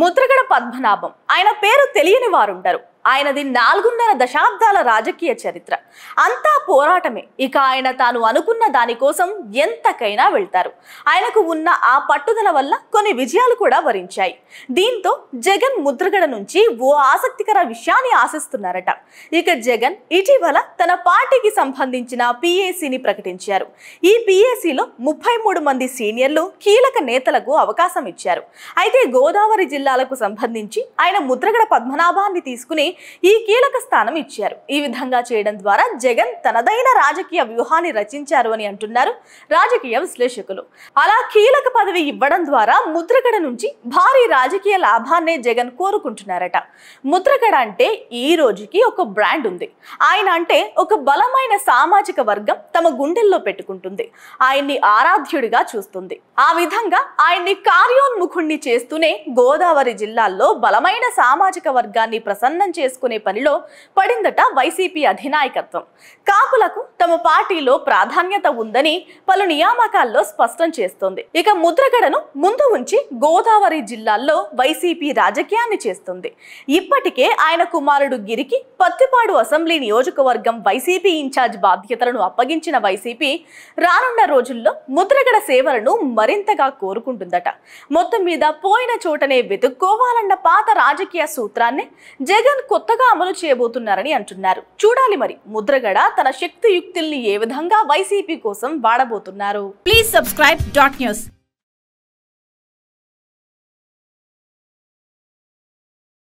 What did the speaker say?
ముద్రగడ పద్మనాభం ఆయన పేరు తెలియని వారుండరు. ఆయనది 4.5 దశాబ్దాల రాజకీయ చరిత్ర. అంతా పోరాటమే. ఇక ఆయన తాను అనుకున్న దానికోసం ఎంతకైనా వెళ్తారు. ఆయనకు ఉన్న ఆ పట్టుదల వల్ల కొన్ని విజయాలు కూడా వరించాయి. దీంతో జగన్ ముద్రగడ నుంచి ఓ ఆసక్తికర విషయాన్ని ఆశిస్తున్నారట. ఇక జగన్ ఇటీవల తన పార్టీకి సంబంధించిన పిఏసీని ప్రకటించారు. ఈ పిఏసీలో 33 మంది సీనియర్లు కీలక నేతలకు అవకాశం ఇచ్చారు. అయితే గోదావరి జిల్లాలకు సంబంధించి ఆయన ముద్రగడ పద్మనాభాన్ని తీసుకుని ఈ కీలక స్థానం ఇచ్చారు. ఈ విధంగా చేయడం ద్వారా జగన్ తనదైన రాజకీయ వ్యూహాన్ని రచించారు అని అంటున్నారు రాజకీయ విశ్లేషకులు. అలా కీలక పదవి ఇవ్వడం ద్వారా ముద్రగడ నుంచి భారీ రాజకీయ లాభాన్నే జగన్ కోరుకుంటున్నారట. ముద్రగడ అంటే ఈ రోజుకి ఒక బ్రాండ్ ఉంది. ఆయన అంటే ఒక బలమైన సామాజిక వర్గం తమ గుండెల్లో పెట్టుకుంటుంది. ఆయన్ని ఆరాధ్యుడిగా చూస్తుంది. ఆ విధంగా ఆయన్ని కార్యోన్ముఖుణ్ణి చేస్తూనే గోదావరి జిల్లాల్లో బలమైన సామాజిక వర్గాన్ని ప్రసన్నం చేసుకునే పనిలో పడిందట వైసీపీ అధినాయకత్వం. కాపులకు తమ పార్టీలో ప్రాధాన్యత ఉందని పలు నియామకాల్లో స్పష్టం చేస్తోంది. ఇక ముద్రగడను ముందు ఉంచి గోదావరి జిల్లాల్లో వైసీపీ రాజకీయాన్ని చేస్తుంది. ఇప్పటికే ఆయన కుమారుడు గిరికి పత్తిపాడు అసెంబ్లీ నియోజకవర్గం వైసీపీ ఇన్ఛార్జ్ బాధ్యతలను అప్పగించిన వైసీపీ రానున్న రోజుల్లో ముద్రగడ సేవలను మరింతగా కోరుకుంటుందట. మొత్తం మీద పోయిన చోటనే వెతుక్కోవాలన్న పాత రాజకీయ సూత్రాన్ని జగన్ కొత్తగా అమలు చేయబోతున్నారని అంటున్నారు. చూడాలి మరి ముద్రగడ తన శక్తియుక్తుల్ని ఏ విధంగా వైసీపీ కోసం వాడబోతున్నారు. Please subscribe .news.